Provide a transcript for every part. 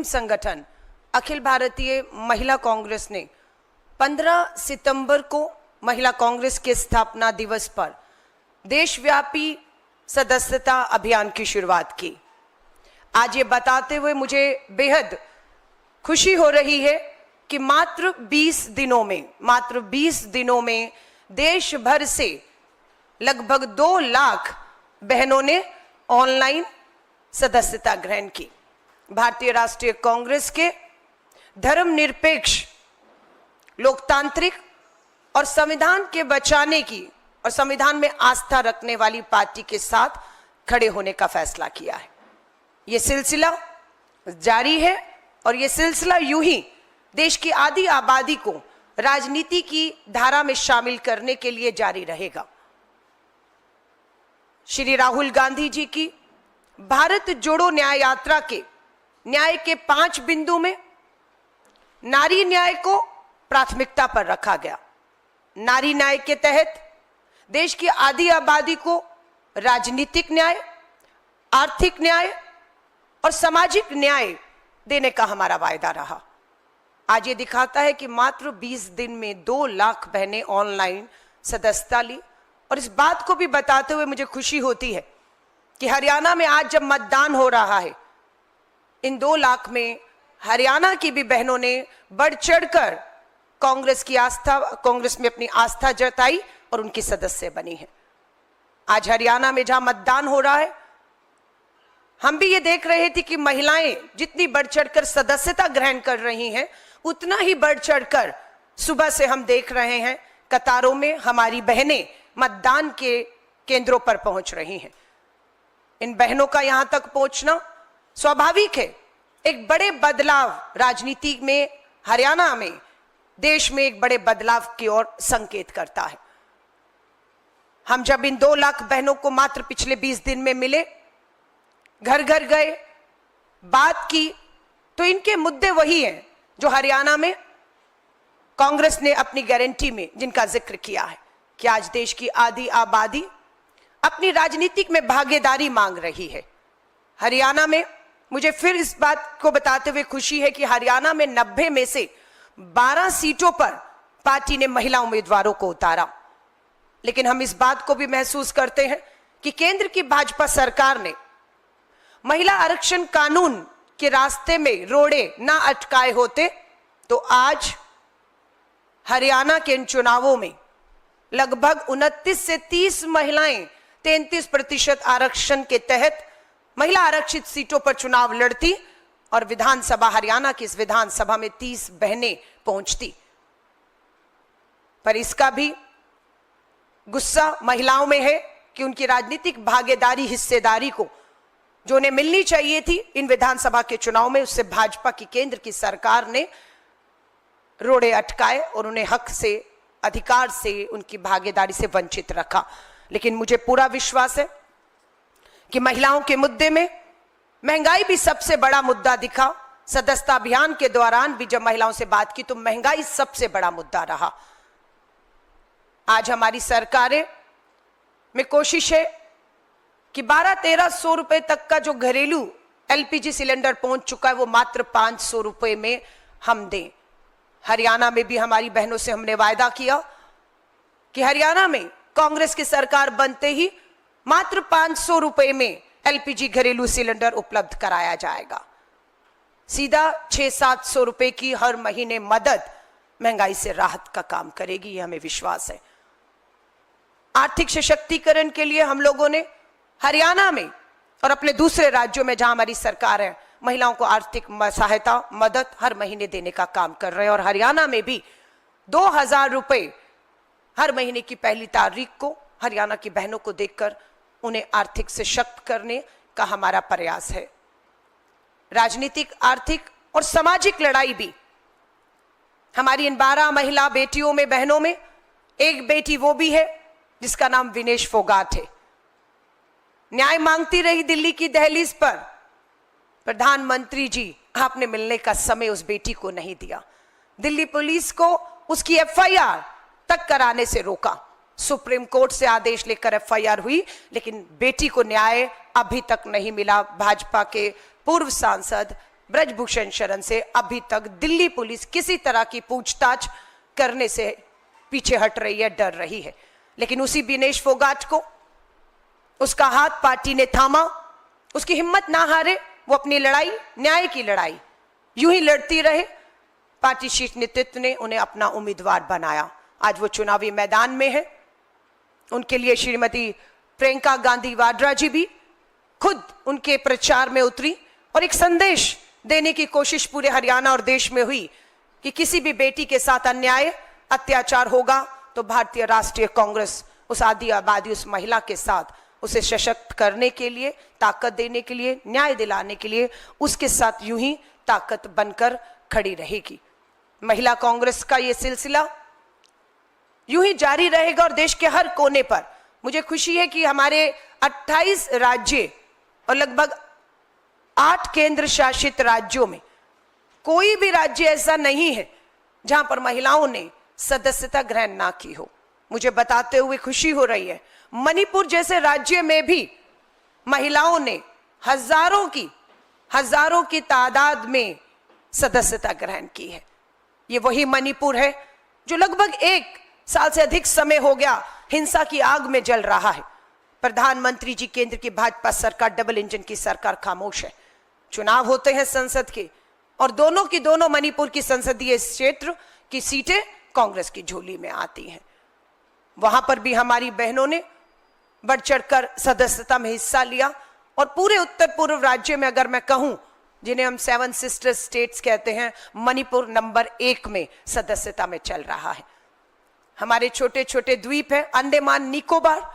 मुस्लिम संगठन अखिल भारतीय महिला कांग्रेस ने 15 सितंबर को महिला कांग्रेस के स्थापना दिवस पर देशव्यापी सदस्यता अभियान की शुरुआत की। आज ये बताते हुए मुझे बेहद खुशी हो रही है कि मात्र 20 दिनों में देश भर से लगभग 2 लाख बहनों ने ऑनलाइन सदस्यता ग्रहण की। भारतीय राष्ट्रीय कांग्रेस के धर्मनिरपेक्ष, लोकतांत्रिक और संविधान के बचाने की और संविधान में आस्था रखने वाली पार्टी के साथ खड़े होने का फैसला किया है। यह सिलसिला जारी है और यह सिलसिला यूं ही देश की आधी आबादी को राजनीति की धारा में शामिल करने के लिए जारी रहेगा। श्री राहुल गांधी जी की भारत जोड़ो न्याय यात्रा के न्याय के 5 बिंदु में नारी न्याय को प्राथमिकता पर रखा गया। नारी न्याय के तहत देश की आधी आबादी को राजनीतिक न्याय, आर्थिक न्याय और सामाजिक न्याय देने का हमारा वायदा रहा। आज ये दिखाता है कि मात्र 20 दिन में 2 लाख बहनें ऑनलाइन सदस्यता ली। और इस बात को भी बताते हुए मुझे खुशी होती है कि हरियाणा में आज जब मतदान हो रहा है, इन 2 लाख में हरियाणा की भी बहनों ने बढ़ चढ़कर कांग्रेस में अपनी आस्था जताई और उनकी सदस्य बनी है। आज हरियाणा में जहां मतदान हो रहा है, हम भी ये देख रहे थे कि महिलाएं जितनी बढ़ चढ़कर सदस्यता ग्रहण कर रही हैं, उतना ही बढ़ चढ़कर सुबह से हम देख रहे हैं कतारों में हमारी बहनें मतदान के केंद्रों पर पहुंच रही हैं। इन बहनों का यहां तक पहुंचना स्वाभाविक है, एक बड़े बदलाव राजनीति में, हरियाणा में, देश में एक बड़े बदलाव की ओर संकेत करता है। हम जब इन 2 लाख बहनों को मात्र पिछले 20 दिन में मिले, घर घर गए, बात की, तो इनके मुद्दे वही हैं जो हरियाणा में कांग्रेस ने अपनी गारंटी में जिनका जिक्र किया है कि आज देश की आधी आबादी अपनी राजनीतिक में भागीदारी मांग रही है। हरियाणा में मुझे फिर इस बात को बताते हुए खुशी है कि हरियाणा में 90 में से 12 सीटों पर पार्टी ने महिला उम्मीदवारों को उतारा। लेकिन हम इस बात को भी महसूस करते हैं कि केंद्र की भाजपा सरकार ने महिला आरक्षण कानून के रास्ते में रोड़े ना अटकाए होते तो आज हरियाणा के इन चुनावों में लगभग 29 से 30 महिलाएं 33% आरक्षण के तहत महिला आरक्षित सीटों पर चुनाव लड़ती और विधानसभा, हरियाणा की इस विधानसभा में 30 बहनें पहुंचती। पर इसका भी गुस्सा महिलाओं में है कि उनकी राजनीतिक भागीदारी, हिस्सेदारी को जो उन्हें मिलनी चाहिए थी इन विधानसभा के चुनाव में, उससे भाजपा की केंद्र की सरकार ने रोड़े अटकाए और उन्हें हक से, अधिकार से, उनकी भागीदारी से वंचित रखा। लेकिन मुझे पूरा विश्वास है कि महिलाओं के मुद्दे में महंगाई भी सबसे बड़ा मुद्दा दिखा। सदस्यता अभियान के दौरान भी जब महिलाओं से बात की तो महंगाई सबसे बड़ा मुद्दा रहा। आज हमारी सरकारें में कोशिश है कि 1200-1300 रुपए तक का जो घरेलू एलपीजी सिलेंडर पहुंच चुका है वो मात्र 500 रुपए में हम दें। हरियाणा में भी हमारी बहनों से हमने वायदा किया कि हरियाणा में कांग्रेस की सरकार बनते ही मात्र 500 रुपए में एलपीजी घरेलू सिलेंडर उपलब्ध कराया जाएगा। सीधा 600-700 रुपए की हर महीने मदद महंगाई से राहत का काम करेगी, ये हमें विश्वास है। आर्थिक सशक्तिकरण के लिए हम लोगों ने हरियाणा में और अपने दूसरे राज्यों में जहां हमारी सरकार है, महिलाओं को आर्थिक सहायता, मदद हर महीने देने का काम कर रहे हैं। और हरियाणा में भी 2000 रुपए हर महीने की पहली तारीख को हरियाणा की बहनों को देकर उन्हें आर्थिक सशक्त करने का हमारा प्रयास है। राजनीतिक, आर्थिक और सामाजिक लड़ाई भी हमारी इन 12 महिला बेटियों में, बहनों में एक बेटी वो भी है जिसका नाम विनेश फोगाट है। न्याय मांगती रही दिल्ली की दहलीज पर, प्रधानमंत्री जी आपने मिलने का समय उस बेटी को नहीं दिया। दिल्ली पुलिस को उसकी एफआईआर तक कराने से रोका। सुप्रीम कोर्ट से आदेश लेकर एफआईआर हुई, लेकिन बेटी को न्याय अभी तक नहीं मिला। भाजपा के पूर्व सांसद ब्रजभूषण शरण से अभी तक दिल्ली पुलिस किसी तरह की पूछताछ करने से पीछे हट रही है, डर रही है। लेकिन उसी विनेश फोगाट को, उसका हाथ पार्टी ने थामा, उसकी हिम्मत ना हारे, वो अपनी लड़ाई, न्याय की लड़ाई यूं ही लड़ती रहे। पार्टी शीर्ष नेतृत्व ने उन्हें अपना उम्मीदवार बनाया। आज वो चुनावी मैदान में है। उनके लिए श्रीमती प्रियंका गांधी वाड्रा जी भी खुद उनके प्रचार में उतरी और एक संदेश देने की कोशिश पूरे हरियाणा और देश में हुई कि किसी भी बेटी के साथ अन्याय, अत्याचार होगा तो भारतीय राष्ट्रीय कांग्रेस उस आदि आबादी, उस महिला के साथ उसे सशक्त करने के लिए, ताकत देने के लिए, न्याय दिलाने के लिए उसके साथ यूं ही ताकत बनकर खड़ी रहेगी। महिला कांग्रेस का ये सिलसिला यूं ही जारी रहेगा और देश के हर कोने पर मुझे खुशी है कि हमारे 28 राज्य और लगभग 8 केंद्र शासित राज्यों में कोई भी राज्य ऐसा नहीं है जहां पर महिलाओं ने सदस्यता ग्रहण ना की हो। मुझे बताते हुए खुशी हो रही है, मणिपुर जैसे राज्य में भी महिलाओं ने हजारों की तादाद में सदस्यता ग्रहण की है। ये वही मणिपुर है जो लगभग 1 साल से अधिक समय हो गया हिंसा की आग में जल रहा है। प्रधानमंत्री जी, केंद्र की भाजपा सरकार, डबल इंजन की सरकार खामोश है। चुनाव होते हैं संसद के और दोनों की दोनों मणिपुर की संसदीय क्षेत्र की सीटें कांग्रेस की झोली में आती हैं। वहां पर भी हमारी बहनों ने बढ़ चढ़कर सदस्यता में हिस्सा लिया और पूरे उत्तर पूर्व राज्य में अगर मैं कहूं, जिन्हें हम 7 सिस्टर स्टेट्स कहते हैं, मणिपुर नंबर 1 में सदस्यता में चल रहा है। हमारे छोटे छोटे द्वीप हैं, अंडमान निकोबार,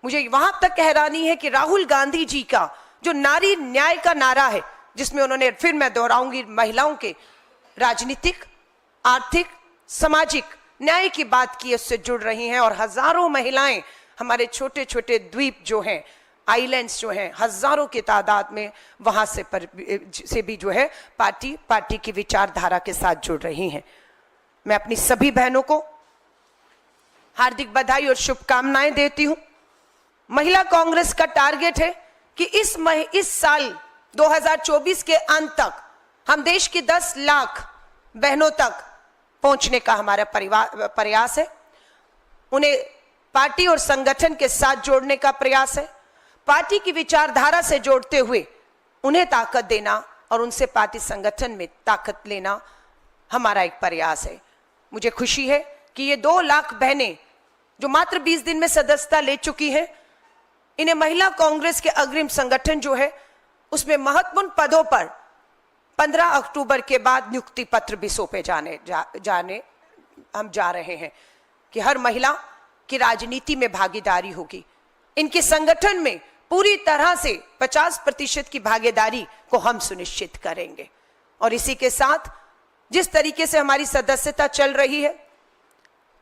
मुझे वहां तक हैरानी है कि राहुल गांधी जी का जो नारी न्याय का नारा है, जिसमें उन्होंने, फिर मैं दोहराऊंगी, महिलाओं के राजनीतिक, आर्थिक, सामाजिक न्याय की बात की, उससे जुड़ रही हैं और हजारों महिलाएं हमारे छोटे छोटे द्वीप जो हैं, आइलैंड्स जो हैं, हजारों की तादाद में वहां से भी जो है पार्टी की विचारधारा के साथ जुड़ रही हैं। मैं अपनी सभी बहनों को हार्दिक बधाई और शुभकामनाएं देती हूं। महिला कांग्रेस का टारगेट है कि इस साल 2024 के अंत तक हम देश की 10 लाख बहनों तक पहुंचने का हमारा प्रयास है। उन्हें पार्टी और संगठन के साथ जोड़ने का प्रयास है, पार्टी की विचारधारा से जोड़ते हुए उन्हें ताकत देना और उनसे पार्टी संगठन में ताकत लेना हमारा एक प्रयास है। मुझे खुशी है कि ये 2 लाख बहनें जो मात्र 20 दिन में सदस्यता ले चुकी हैं, इन्हें महिला कांग्रेस के अग्रिम संगठन जो है उसमें महत्वपूर्ण पदों पर 15 अक्टूबर के बाद नियुक्ति पत्र भी सौंपे जाने हम जा रहे हैं कि हर महिला की राजनीति में भागीदारी होगी। इनके संगठन में पूरी तरह से 50% की भागीदारी को हम सुनिश्चित करेंगे। और इसी के साथ जिस तरीके से हमारी सदस्यता चल रही है,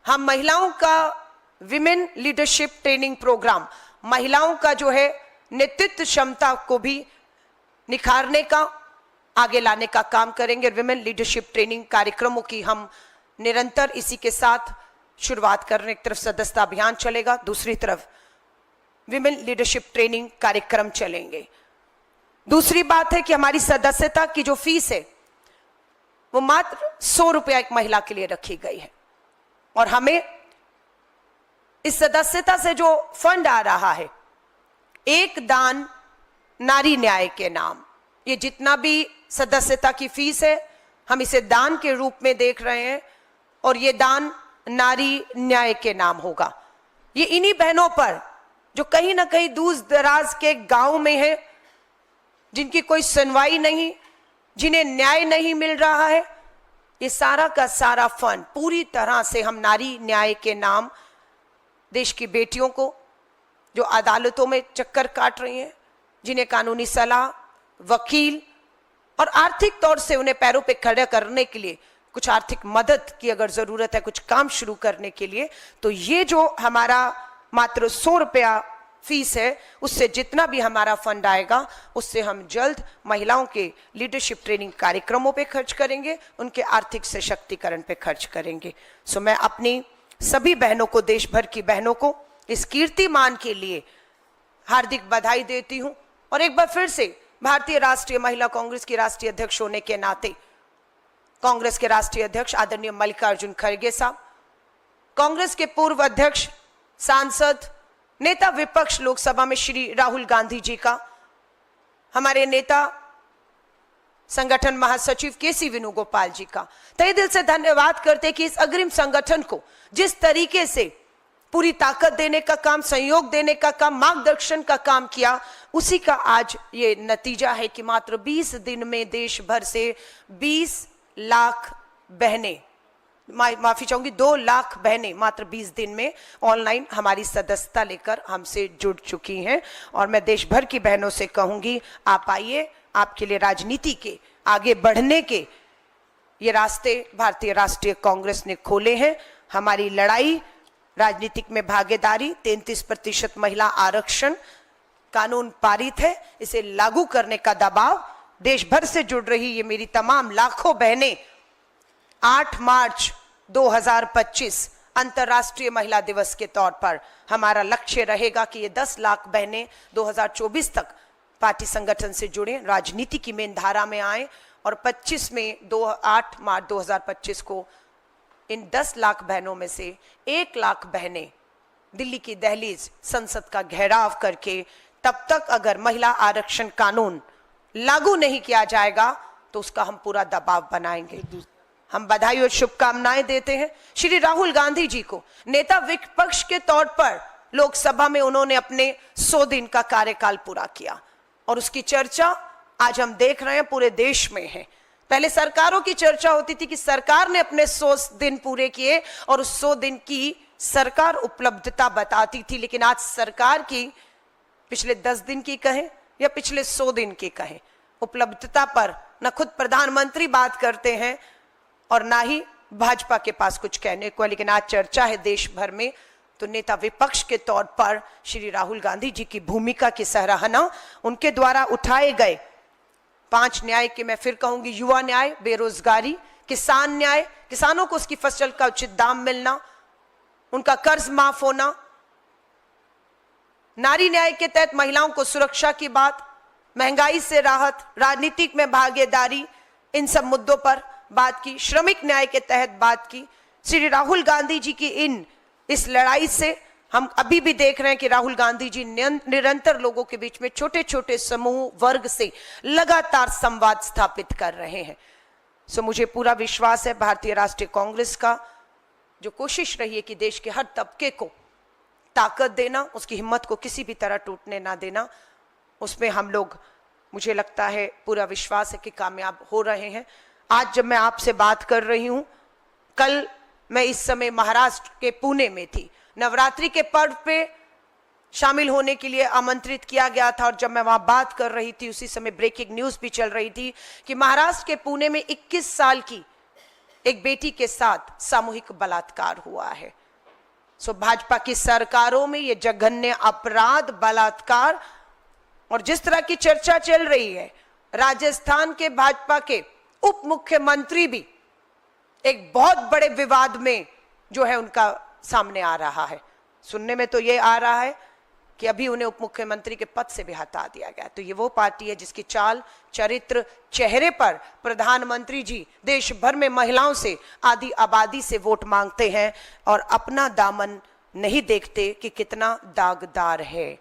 हम महिलाओं का विमेन लीडरशिप ट्रेनिंग प्रोग्राम, महिलाओं का जो है नेतृत्व क्षमता को भी निखारने का, आगे लाने का काम करेंगे। विमेन लीडरशिप ट्रेनिंग कार्यक्रमों की हम निरंतर इसी के साथ शुरुआत कर रहे हैं। एक तरफ सदस्यता अभियान चलेगा, दूसरी तरफ विमेन लीडरशिप ट्रेनिंग कार्यक्रम चलेंगे। दूसरी बात है कि हमारी सदस्यता की जो फीस है वो मात्र 100 रुपया एक महिला के लिए रखी गई है और हमें इस सदस्यता से जो फंड आ रहा है, एक दान नारी न्याय के नाम, ये जितना भी सदस्यता की फीस है हम इसे दान के रूप में देख रहे हैं और ये दान नारी न्याय के नाम होगा। ये इन्हीं बहनों पर जो कहीं ना कहीं दूर दराज के गांव में है, जिनकी कोई सुनवाई नहीं, जिन्हें न्याय नहीं मिल रहा है, ये सारा का सारा फंड पूरी तरह से हम नारी न्याय के नाम देश की बेटियों को जो अदालतों में चक्कर काट रही हैं, जिन्हें कानूनी सलाह, वकील और आर्थिक तौर से उन्हें पैरों पे खड़ा करने के लिए कुछ आर्थिक मदद की अगर जरूरत है, कुछ काम शुरू करने के लिए, तो ये जो हमारा मात्र 100 रुपया फीस है, उससे जितना भी हमारा फंड आएगा उससे हम जल्द महिलाओं के लीडरशिप ट्रेनिंग कार्यक्रमों पे खर्च करेंगे, उनके आर्थिक सशक्तिकरण पे खर्च करेंगे। सो मैं अपनी सभी बहनों को, देश भर की बहनों को इस कीर्तिमान के लिए हार्दिक बधाई देती हूं और एक बार फिर से भारतीय राष्ट्रीय महिला कांग्रेस की राष्ट्रीय अध्यक्ष होने के नाते कांग्रेस के राष्ट्रीय अध्यक्ष आदरणीय मल्लिकार्जुन खड़गे साहब, कांग्रेस के पूर्व अध्यक्ष, सांसद, नेता विपक्ष लोकसभा में श्री राहुल गांधी जी का, हमारे नेता संगठन महासचिव केसी वेणुगोपाल जी का तहे दिल से धन्यवाद करते कि इस अग्रिम संगठन को जिस तरीके से पूरी ताकत देने का काम, सहयोग देने का काम, मार्गदर्शन का काम किया, उसी का आज ये नतीजा है कि मात्र 20 दिन में देश भर से 20 लाख बहनें, माफी चाहूंगी 2 लाख बहनें मात्र 20 दिन में ऑनलाइन हमारी सदस्यता लेकर हमसे जुड़ चुकी हैं। और मैं देश भर की बहनों से कहूंगी, आप आइए, आपके लिए राजनीति के आगे बढ़ने के ये रास्ते भारतीय राष्ट्रीय कांग्रेस ने खोले हैं। हमारी लड़ाई, राजनीतिक में भागीदारी, 33% महिला आरक्षण कानून पारित है, इसे लागू करने का दबाव देश भर से जुड़ रही ये मेरी तमाम लाखों बहनें 8 मार्च 2025 अंतर्राष्ट्रीय महिला दिवस के तौर पर हमारा लक्ष्य रहेगा कि ये 10 लाख बहनें 2024 तक पार्टी संगठन से जुड़े, राजनीति की मेन धारा में आए और 25 में 8 मार्च 2025 को इन 10 लाख बहनों में से 1 लाख बहनें दिल्ली की दहलीज संसद का घेराव करके, तब तक अगर महिला आरक्षण कानून लागू नहीं किया जाएगा तो उसका हम पूरा दबाव बनाएंगे। हम बधाई और शुभकामनाएं देते हैं श्री राहुल गांधी जी को। नेता विपक्ष के तौर पर लोकसभा में उन्होंने अपने 100 दिन का कार्यकाल पूरा किया और उसकी चर्चा आज हम देख रहे हैं पूरे देश में है। पहले सरकारों की चर्चा होती थी कि सरकार ने अपने 100 दिन पूरे किए और उस 100 दिन की सरकार उपलब्धता बताती थी, लेकिन आज सरकार की पिछले 10 दिन की कहें या पिछले 100 दिन की कहें, उपलब्धता पर न खुद प्रधानमंत्री बात करते हैं और ना ही भाजपा के पास कुछ कहने को है। लेकिन आज चर्चा है देश भर में, तो नेता विपक्ष के तौर पर श्री राहुल गांधी जी की भूमिका की सराहना, उनके द्वारा उठाए गए 5 न्याय के, मैं फिर कहूंगी, युवा न्याय, बेरोजगारी, किसान न्याय, किसानों को उसकी फसल का उचित दाम मिलना, उनका कर्ज माफ होना, नारी न्याय के तहत महिलाओं को सुरक्षा की बात, महंगाई से राहत, राजनीतिक में भागीदारी, इन सब मुद्दों पर बात की, श्रमिक न्याय के तहत बात की। श्री राहुल गांधी जी की इस लड़ाई से हम अभी भी देख रहे हैं कि राहुल गांधी जी निरंतर लोगों के बीच में छोटे छोटे समूह वर्ग से लगातार संवाद स्थापित कर रहे हैं। सो मुझे पूरा विश्वास है भारतीय राष्ट्रीय कांग्रेस का जो कोशिश रही है कि देश के हर तबके को ताकत देना, उसकी हिम्मत को किसी भी तरह टूटने ना देना, उसमें हम लोग, मुझे लगता है पूरा विश्वास है कि कामयाब हो रहे हैं। आज जब मैं आपसे बात कर रही हूं, कल मैं इस समय महाराष्ट्र के पुणे में थी, नवरात्रि के पर्व पे शामिल होने के लिए आमंत्रित किया गया था और जब मैं वहां बात कर रही थी उसी समय ब्रेकिंग न्यूज भी चल रही थी कि महाराष्ट्र के पुणे में 21 साल की एक बेटी के साथ सामूहिक बलात्कार हुआ है। सो भाजपा की सरकारों में ये जघन्य अपराध, बलात्कार, और जिस तरह की चर्चा चल रही है, राजस्थान के भाजपा के उप मुख्यमंत्री भी एक बहुत बड़े विवाद में जो है उनका सामने आ रहा है। सुनने में तो ये आ रहा है कि अभी उन्हें उप मुख्यमंत्री के पद से भी हटा दिया गया। तो ये वो पार्टी है जिसकी चाल, चरित्र, चेहरे पर प्रधानमंत्री जी देश भर में महिलाओं से, आधी आबादी से वोट मांगते हैं और अपना दामन नहीं देखते कि कितना दागदार है।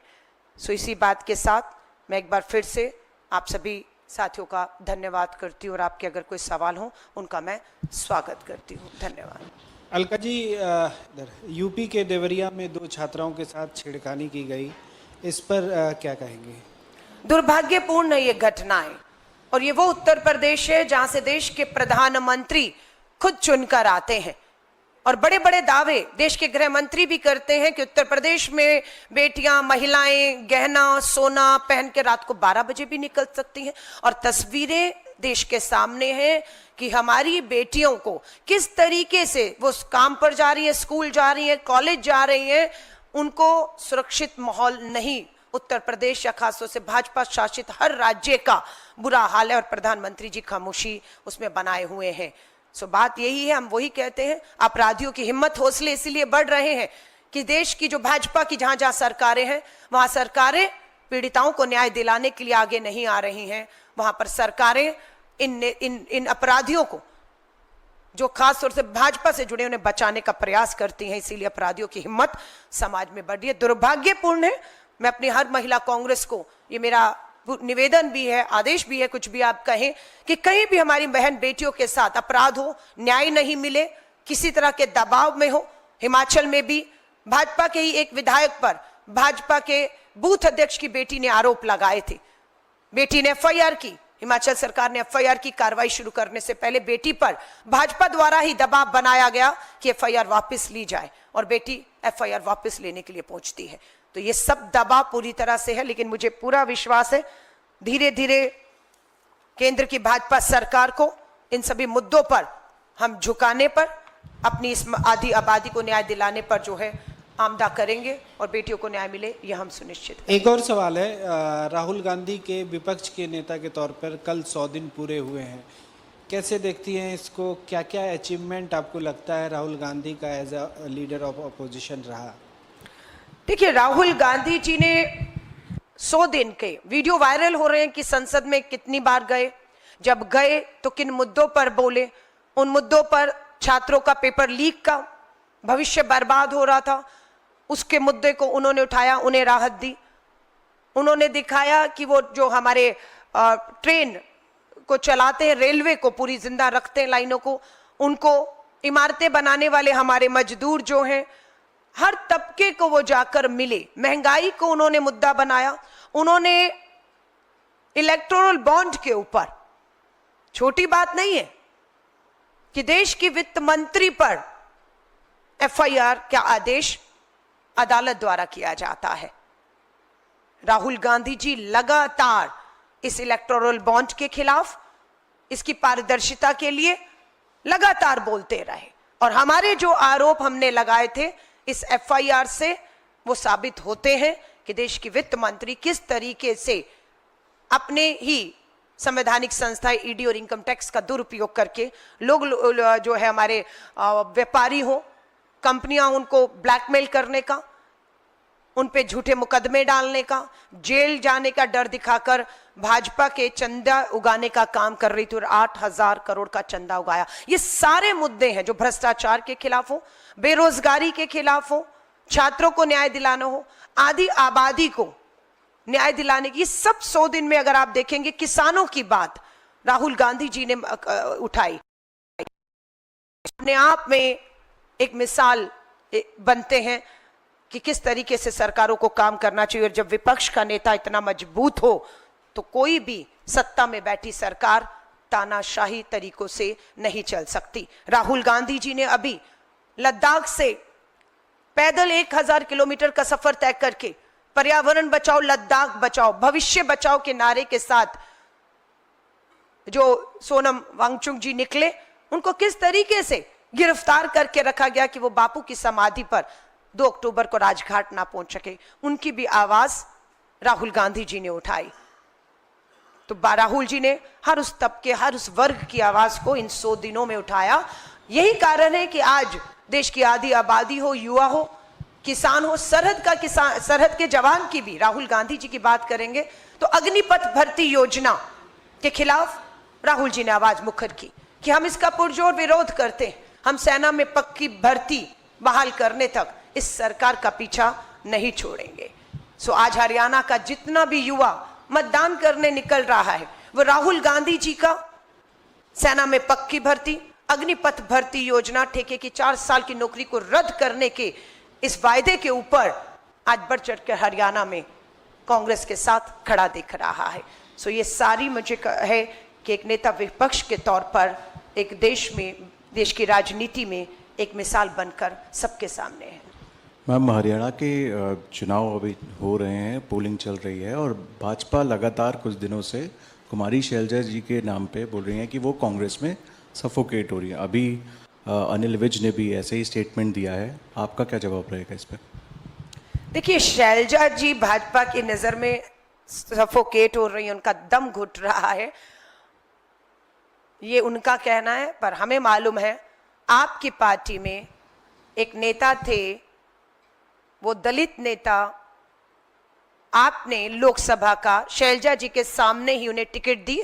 सो इसी बात के साथ मैं एक बार फिर से आप सभी साथियों का धन्यवाद करती हूँ और आपके अगर कोई सवाल हो उनका मैं स्वागत करती हूँ। धन्यवाद। अलका जी, यूपी के देवरिया में 2 छात्राओं के साथ छेड़खानी की गई, इस पर क्या कहेंगे? दुर्भाग्यपूर्ण है ये घटनाएं, और ये वो उत्तर प्रदेश है जहां से देश के प्रधानमंत्री खुद चुनकर आते हैं और बड़े बड़े दावे देश के गृह मंत्री भी करते हैं कि उत्तर प्रदेश में बेटियां, महिलाएं गहना सोना पहन के रात को 12 बजे भी निकल सकती हैं, और तस्वीरें देश के सामने हैं कि हमारी बेटियों को किस तरीके से वो काम पर जा रही है, स्कूल जा रही है, कॉलेज जा रही है, उनको सुरक्षित माहौल नहीं। उत्तर प्रदेश या खासतौर से भाजपा शासित हर राज्य का बुरा हाल है और प्रधानमंत्री जी खामोशी उसमें बनाए हुए हैं। सो बात यही है, हम वही कहते हैं, अपराधियों की हिम्मत हौसले इसीलिए बढ़ रहे हैं कि देश की जो भाजपा की जहां जहां सरकारें हैं वहां सरकारें पीड़िताओं को न्याय दिलाने के लिए आगे नहीं आ रही हैं, वहां पर सरकारें इन अपराधियों को, जो खास तौर से भाजपा से जुड़े, उन्हें बचाने का प्रयास करती हैं। इसीलिए अपराधियों की हिम्मत समाज में बढ़ रही है। दुर्भाग्यपूर्ण है। मैं अपनी हर महिला कांग्रेस को, ये मेरा निवेदन भी है, आदेश भी है, कुछ भी आप कहें, कि कहीं भी हमारी बहन बेटियों के साथ अपराध हो, न्याय नहीं मिले, किसी तरह के दबाव में हो। हिमाचल में भी भाजपा के ही एक विधायक पर भाजपा के बूथ अध्यक्ष की बेटी ने आरोप लगाए थे। बेटी ने एफआईआर की, हिमाचल सरकार ने एफआईआर की। कार्रवाई शुरू करने से पहले बेटी पर भाजपा द्वारा ही दबाव बनाया गया कि एफआईआर वापस ली जाए, और बेटी एफआईआर वापस लेने के लिए पहुंचती है। तो ये सब दबाव पूरी तरह से है, लेकिन मुझे पूरा विश्वास है धीरे धीरे केंद्र की भाजपा सरकार को इन सभी मुद्दों पर हम झुकाने पर, अपनी इस आधी आबादी को न्याय दिलाने पर जो है आमदा करेंगे और बेटियों को न्याय मिले, यह हम सुनिश्चित करेंगे। एक और सवाल है, राहुल गांधी के विपक्ष के नेता के तौर पर कल 100 दिन पूरे हुए हैं, कैसे देखती हैं इसको? क्या क्या अचीवमेंट आपको लगता है राहुल गांधी का as a leader of opposition रहा? देखिए, राहुल गांधी जी ने 100 दिन के वीडियो वायरल हो रहे हैं कि संसद में कितनी बार गए, जब गए तो किन मुद्दों पर बोले। उन मुद्दों पर छात्रों का पेपर लीक का भविष्य बर्बाद हो रहा था, उसके मुद्दे को उन्होंने उठाया, उन्हें राहत दी। उन्होंने दिखाया कि वो जो हमारे ट्रेन को चलाते हैं, रेलवे को पूरी जिंदा रखते हैं, लाइनों को, उनको इमारतें बनाने वाले हमारे मजदूर जो हैं, हर तबके को वो जाकर मिले। महंगाई को उन्होंने मुद्दा बनाया। उन्होंने इलेक्टोरल बॉन्ड के ऊपर, छोटी बात नहीं है कि देश की वित्त मंत्री पर एफआईआर का आदेश अदालत द्वारा किया जाता है। राहुल गांधी जी लगातार इस इलेक्टोरल बॉन्ड के खिलाफ, इसकी पारदर्शिता के लिए लगातार बोलते रहे, और हमारे जो आरोप हमने लगाए थे इस एफआईआर से वो साबित होते हैं कि देश की वित्त मंत्री किस तरीके से अपने ही संवैधानिक संस्था ईडी और इनकम टैक्स का दुरुपयोग करके लोग जो है हमारे व्यापारी हो, कंपनियां, उनको ब्लैकमेल करने का, उन पे झूठे मुकदमे डालने का, जेल जाने का डर दिखाकर भाजपा के चंदा उगाने का काम कर रही थी, और 8,000 करोड़ का चंदा उगाया। ये सारे मुद्दे हैं जो भ्रष्टाचार के खिलाफ हो, बेरोजगारी के खिलाफ हो, छात्रों को न्याय दिलाना हो, आधी आबादी को न्याय दिलाने की। सब 100 दिन में अगर आप देखेंगे, किसानों की बात राहुल गांधी जी ने उठाई, अपने आप में एक मिसाल बनते हैं कि किस तरीके से सरकारों को काम करना चाहिए। और जब विपक्ष का नेता इतना मजबूत हो तो कोई भी सत्ता में बैठी सरकार तानाशाही तरीकों से नहीं चल सकती। राहुल गांधी जी ने अभी लद्दाख से पैदल 1000 किलोमीटर का सफर तय करके पर्यावरण बचाओ, लद्दाख बचाओ, भविष्य बचाओ के नारे के साथ जो सोनम वांगचुक जी निकले, उनको किस तरीके से गिरफ्तार करके रखा गया कि वो बापू की समाधि पर 2 अक्टूबर को राजघाट ना पहुंच सके। उनकी भी आवाज राहुल गांधी जी ने उठाई। तो राहुल जी ने हर उस तबके, हर उस वर्ग की आवाज को इन 100 दिनों में उठाया। यही कारण है कि आज देश की आधी आबादी हो, युवा हो, किसान हो, सरहद के जवान की भी, राहुल गांधी जी की बात करेंगे तो अग्निपथ भर्ती योजना के खिलाफ राहुल जी ने आवाज मुखर की कि हम इसका पुरजोर विरोध करते हैं। हम सेना में पक्की भर्ती बहाल करने तक इस सरकार का पीछा नहीं छोड़ेंगे। सो आज हरियाणा का जितना भी युवा मतदान करने निकल रहा है, वो राहुल गांधी जी का सेना में पक्की भर्ती, अग्निपथ भर्ती योजना, ठेके की 4 साल की नौकरी को रद्द करने के इस वायदे के ऊपर आज बढ़ चढ़ कर हरियाणा में कांग्रेस के साथ खड़ा दिख रहा है। सो ये सारी मुझे है कि एक नेता विपक्ष के तौर पर एक देश में, देश की राजनीति में एक मिसाल बनकर सबके सामने है। मैम, हरियाणा के चुनाव अभी हो रहे हैं, पोलिंग चल रही है, और भाजपा लगातार कुछ दिनों से कुमारी शैलजा जी के नाम पे बोल रही हैं कि वो कांग्रेस में सफोकेट हो रही है। अभी अनिल विज ने भी ऐसे ही स्टेटमेंट दिया है, आपका क्या जवाब रहेगा इस पर? देखिए, शैलजा जी भाजपा की नज़र में सफोकेट हो रही है, उनका दम घुट रहा है, ये उनका कहना है। पर हमें मालूम है आपकी पार्टी में एक नेता थे, वो दलित नेता आपने लोकसभा का शैलजा जी के सामने ही उन्हें टिकट दी,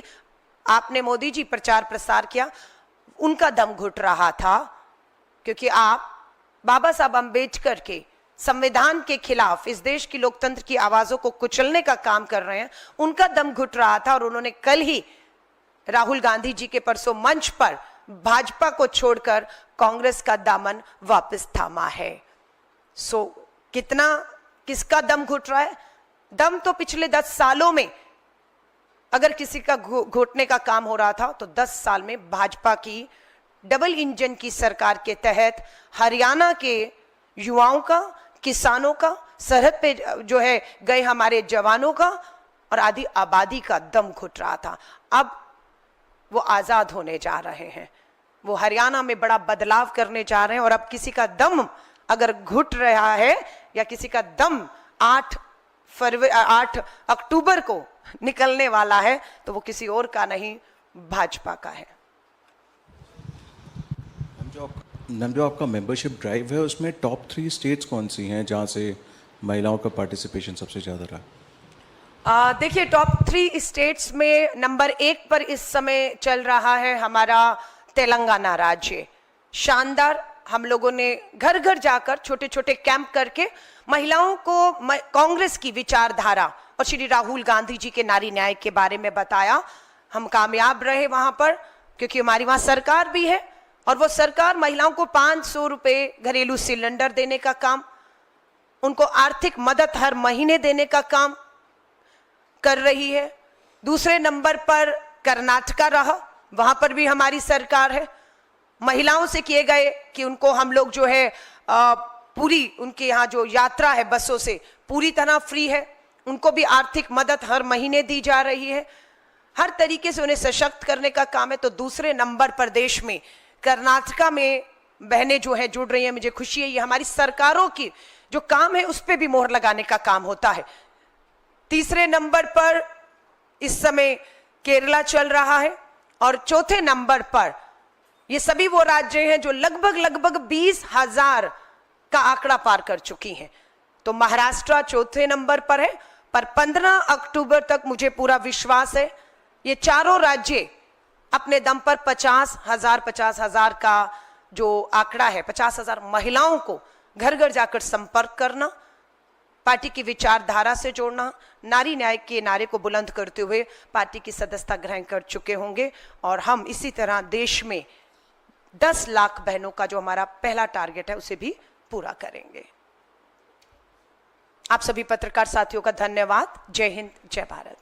आपने मोदी जी प्रचार प्रसार किया, उनका दम घुट रहा था क्योंकि आप बाबा साहब अंबेडकर के संविधान के खिलाफ इस देश की लोकतंत्र की आवाजों को कुचलने का काम कर रहे हैं। उनका दम घुट रहा था और उन्होंने कल ही राहुल गांधी जी के परसों मंच पर भाजपा को छोड़कर कांग्रेस का दामन वापस थामा है। किसका दम घुट रहा है? दम तो पिछले 10 सालों में अगर किसी का घुटने का काम हो रहा था तो 10 साल में भाजपा की डबल इंजन की सरकार के तहत हरियाणा के युवाओं का, किसानों का, सरहद पे जो है गए हमारे जवानों का और आधी आबादी का दम घुट रहा था। अब वो आजाद होने जा रहे हैं, वो हरियाणा में बड़ा बदलाव करने जा रहे हैं और अब किसी का दम अगर घुट रहा है या किसी का दम 8 अक्टूबर को निकलने वाला है तो वो किसी और का नहीं, भाजपा का है। जो आपका मेंबरशिप ड्राइव है उसमें टॉप 3 स्टेट्स कौन सी हैं जहां से महिलाओं का पार्टिसिपेशन सबसे ज़्यादा रहा? देखिए, टॉप 3 स्टेट्स में नंबर 1 पर इस समय चल रहा है हमारा तेलंगाना राज्य। शानदार, हम लोगों ने घर घर जाकर छोटे छोटे कैंप करके महिलाओं को कांग्रेस की विचारधारा और श्री राहुल गांधी जी के नारी न्याय के बारे में बताया। हम कामयाब रहे वहां पर क्योंकि हमारी वहां सरकार भी है और वो सरकार महिलाओं को 500 रुपए घरेलू सिलेंडर देने का काम, उनको आर्थिक मदद हर महीने देने का काम कर रही है। दूसरे नंबर पर कर्नाटका रहा, वहां पर भी हमारी सरकार है। महिलाओं से किए गए कि उनको हम लोग जो है पूरी उनके यहाँ जो यात्रा है बसों से पूरी तरह फ्री है, उनको भी आर्थिक मदद हर महीने दी जा रही है। हर तरीके से उन्हें सशक्त करने का काम है। तो दूसरे नंबर पर देश में कर्नाटका में बहनें जो है जुड़ रही हैं, मुझे खुशी है। ये हमारी सरकारों की जो काम है उस पर भी मोहर लगाने का काम होता है। तीसरे नंबर पर इस समय केरला चल रहा है और चौथे नंबर पर ये सभी वो राज्य हैं जो लगभग 20,000 का आंकड़ा पार कर चुकी हैं। तो महाराष्ट्र चौथे नंबर पर है, पर 15 अक्टूबर तक मुझे पूरा विश्वास है ये चारों राज्य अपने दम पर 50,000 का जो आंकड़ा है, 50,000 महिलाओं को घर घर जाकर संपर्क करना, पार्टी की विचारधारा से जोड़ना, नारी न्याय के नारे को बुलंद करते हुए पार्टी की सदस्यता ग्रहण कर चुके होंगे। और हम इसी तरह देश में 10 लाख बहनों का जो हमारा पहला टारगेट है उसे भी पूरा करेंगे। आप सभी पत्रकार साथियों का धन्यवाद। जय हिंद, जय भारत।